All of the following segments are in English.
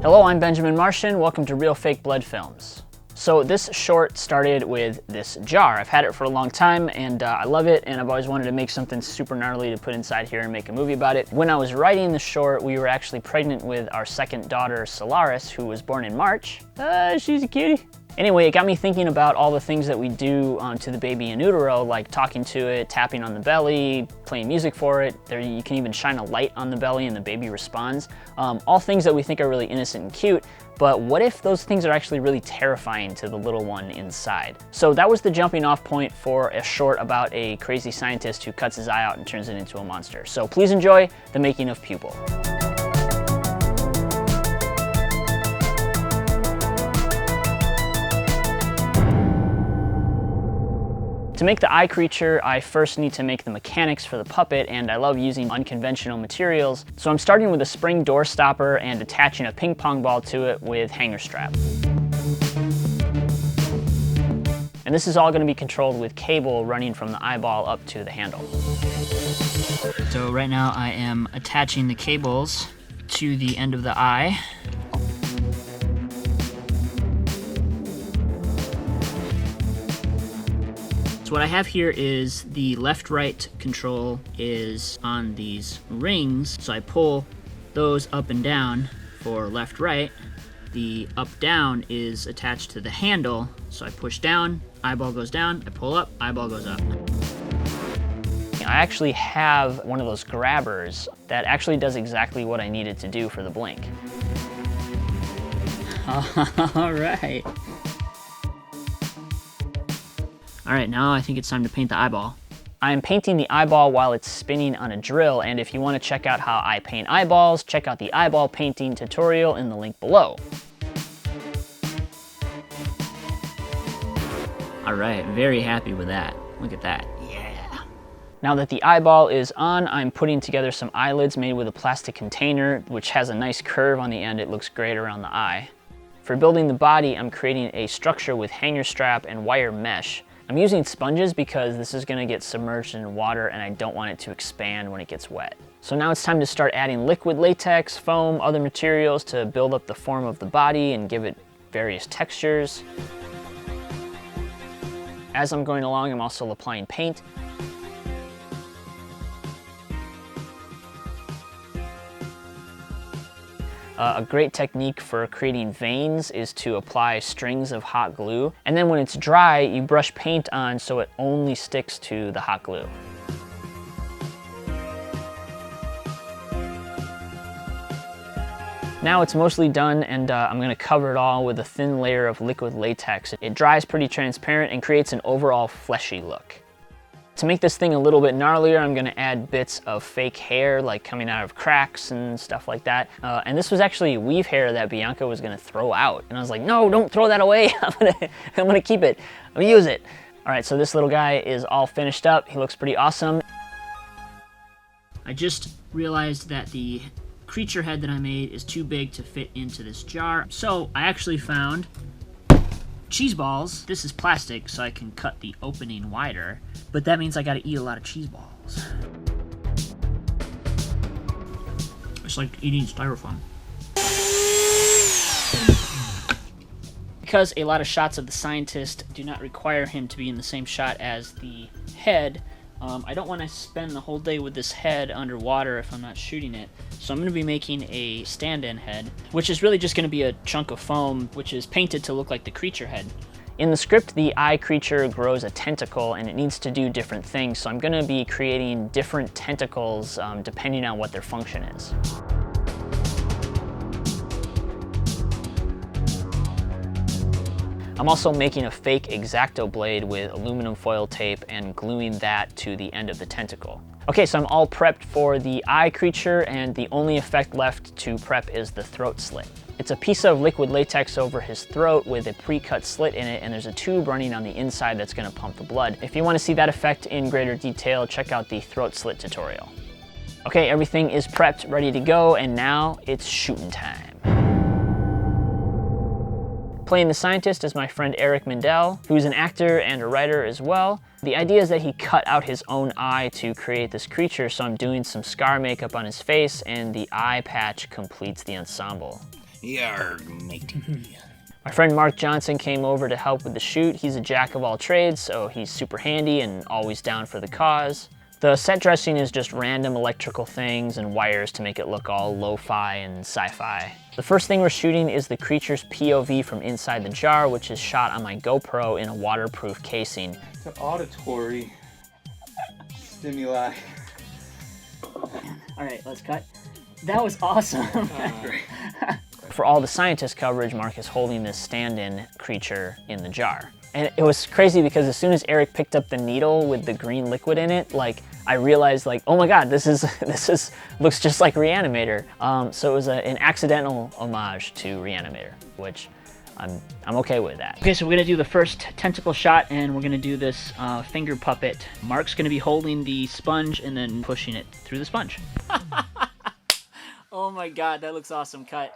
Hello, I'm Benjamin Martian. Welcome to RealFakeBloodFilms. So this short started with this jar. I've had it for a long time and I love it, and I've always wanted to make something super gnarly to put inside here and make a movie about it. When I was writing the short, we were actually pregnant with our second daughter, Solaris, who was born in March. She's a cutie. Anyway, it got me thinking about all the things that we do to the baby in utero, like talking to it, tapping on the belly, playing music for it. There, you can even shine a light on the belly and the baby responds. All things that we think are really innocent and cute, but what if those things are actually really terrifying to the little one inside? So that was the jumping off point for a short about a crazy scientist who cuts his eye out and turns it into a monster. So please enjoy the making of Pupil. To make the eye creature, I first need to make the mechanics for the puppet, and I love using unconventional materials. So I'm starting with a spring door stopper and attaching a ping pong ball to it with hanger strap. And this is all going to be controlled with cable running from the eyeball up to the handle. So right now I am attaching the cables to the end of the eye. What I have here is the left-right control is on these rings, so I pull those up and down for left-right. The up-down is attached to the handle, so I push down, eyeball goes down, I pull up, eyeball goes up. I actually have one of those grabbers that actually does exactly what I needed to do for the blink. All right. All right, now I think it's time to paint the eyeball. I am painting the eyeball while it's spinning on a drill, and if you want to check out how I paint eyeballs, check out the eyeball painting tutorial in the link below. All right, very happy with that. Look at that, yeah. Now that the eyeball is on, I'm putting together some eyelids made with a plastic container, which has a nice curve on the end. It looks great around the eye. For building the body, I'm creating a structure with hanger strap and wire mesh. I'm using sponges because this is gonna get submerged in water and I don't want it to expand when it gets wet. So now it's time to start adding liquid latex, foam, other materials to build up the form of the body and give it various textures. As I'm going along, I'm also applying paint. A great technique for creating veins is to apply strings of hot glue, and then when it's dry, you brush paint on so it only sticks to the hot glue. Now it's mostly done, and I'm going to cover it all with a thin layer of liquid latex. It dries pretty transparent and creates an overall fleshy look. To make this thing a little bit gnarlier, I'm gonna add bits of fake hair, like coming out of cracks and stuff like that. And this was actually weave hair that Bianca was gonna throw out. And I was like, no, don't throw that away. I'm gonna keep it, I'm gonna use it. All right, so this little guy is all finished up. He looks pretty awesome. I just realized that the creature head that I made is too big to fit into this jar. So I actually found cheese balls. This is plastic, so I can cut the opening wider, but that means I gotta eat a lot of cheese balls. It's like eating styrofoam. Because a lot of shots of the scientist do not require him to be in the same shot as the head, I don't want to spend the whole day with this head underwater if I'm not shooting it. So I'm going to be making a stand-in head, which is really just going to be a chunk of foam, which is painted to look like the creature head. In the script, the eye creature grows a tentacle and it needs to do different things. So I'm going to be creating different tentacles depending on what their function is. I'm also making a fake X-Acto blade with aluminum foil tape and gluing that to the end of the tentacle. Okay, so I'm all prepped for the eye creature, and the only effect left to prep is the throat slit. It's a piece of liquid latex over his throat with a pre-cut slit in it, and there's a tube running on the inside that's gonna pump the blood. If you wanna see that effect in greater detail, check out the throat slit tutorial. Okay, everything is prepped, ready to go, and now it's shooting time. Playing the scientist is my friend Eric Mindel, who's an actor and a writer as well. The idea is that he cut out his own eye to create this creature, so I'm doing some scar makeup on his face, and the eye patch completes the ensemble. Yarg, matey. My friend Mark Johnson came over to help with the shoot. He's a jack of all trades, so he's super handy and always down for the cause. The set dressing is just random electrical things and wires to make it look all lo-fi and sci-fi. The first thing we're shooting is the creature's POV from inside the jar, which is shot on my GoPro in a waterproof casing. It's an auditory stimuli. All right, let's cut. That was awesome. For all the scientist coverage, Mark is holding this stand-in creature in the jar. And it was crazy because as soon as Eric picked up the needle with the green liquid in it, like I realized like, oh my God, this looks just like Reanimator. So it was an accidental homage to Reanimator, which I'm okay with that. Okay, so we're gonna do the first tentacle shot and we're gonna do this finger puppet. Mark's gonna be holding the sponge and then pushing it through the sponge. Oh my God, that looks awesome. Cut.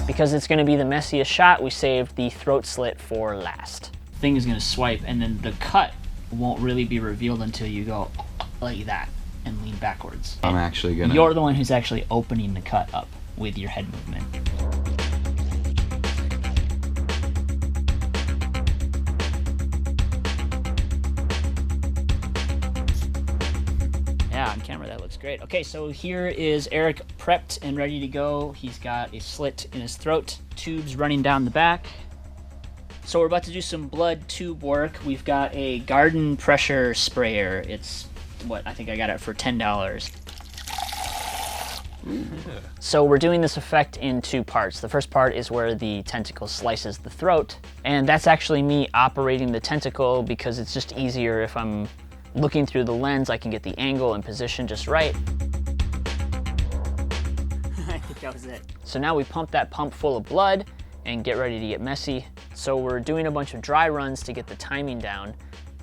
Because it's gonna be the messiest shot, we saved the throat slit for last. Thing is gonna swipe and then the cut won't really be revealed until you go like that and lean backwards. I'm actually gonna... You're the one who's actually opening the cut up with your head movement. Yeah, on camera that looks great. Okay, so here is Eric prepped and ready to go. He's got a slit in his throat, tubes running down the back. So we're about to do some blood tube work. We've got a garden pressure sprayer. It's what, I think I got it for $10. So we're doing this effect in two parts. The first part is where the tentacle slices the throat, and that's actually me operating the tentacle because it's just easier if I'm looking through the lens. I can get the angle and position just right. I think that was it. So now we pump that pump full of blood and get ready to get messy. So we're doing a bunch of dry runs to get the timing down,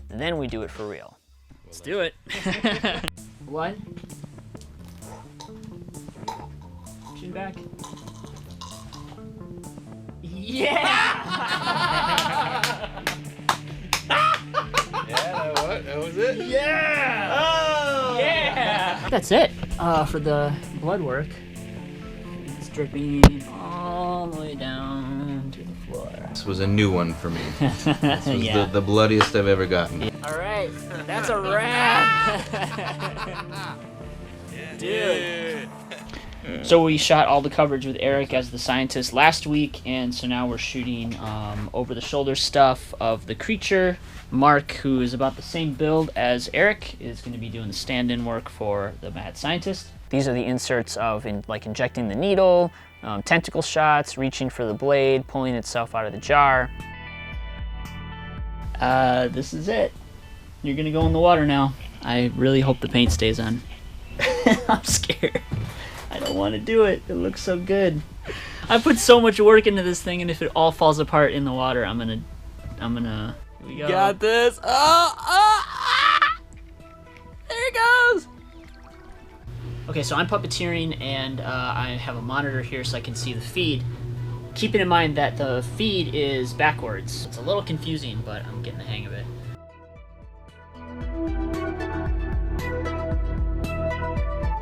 and then we do it for real. Let's do it. What? Chin back. Yeah! Yeah, that was it? Yeah! Oh! Yeah! That's it for the blood work. It's dripping all the way down to the floor. This was a new one for me. This was Yeah. the bloodiest I've ever gotten. All right, that's a wrap. Dude. So we shot all the coverage with Eric as the scientist last week, and so now we're shooting over-the-shoulder stuff of the creature. Mark, who is about the same build as Eric, is going to be doing the stand-in work for the mad scientist. These are the inserts of injecting the needle, tentacle shots, reaching for the blade, pulling itself out of the jar. This is it. You're gonna go in the water now. I really hope the paint stays on. I'm scared. I don't want to do it. It looks so good. I put so much work into this thing, and if it all falls apart in the water, I'm gonna. Here we go. Got this. There it goes. Okay, so I'm puppeteering, and I have a monitor here so I can see the feed. Keeping in mind that the feed is backwards. It's a little confusing, but I'm getting the hang of it.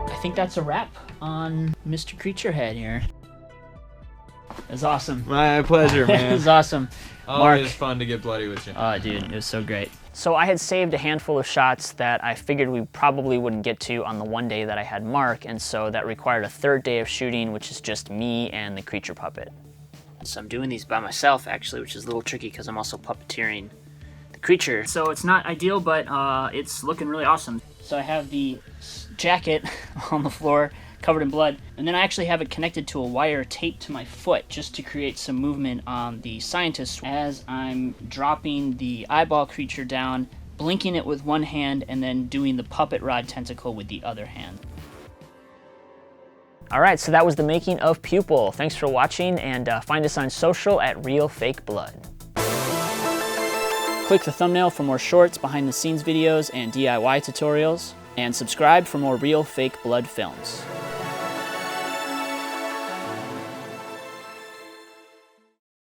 I think that's a wrap on Mr. Creature Head here. It was awesome. My pleasure, man. It was awesome. Always fun to get bloody with you. Oh, dude, it was so great. So I had saved a handful of shots that I figured we probably wouldn't get to on the one day that I had Mark, and so that required a third day of shooting, which is just me and the creature puppet. So I'm doing these by myself, actually, which is a little tricky because I'm also puppeteering the creature. So it's not ideal, but it's looking really awesome. So I have the jacket on the floor, covered in blood, and then I actually have it connected to a wire taped to my foot just to create some movement on the scientist as I'm dropping the eyeball creature down, blinking it with one hand, and then doing the puppet rod tentacle with the other hand. All right, so that was the making of Pupil. Thanks for watching, and find us on social at RealFakeBlood. Click the thumbnail for more shorts, behind-the-scenes videos, and DIY tutorials, and subscribe for more Real Fake Blood films.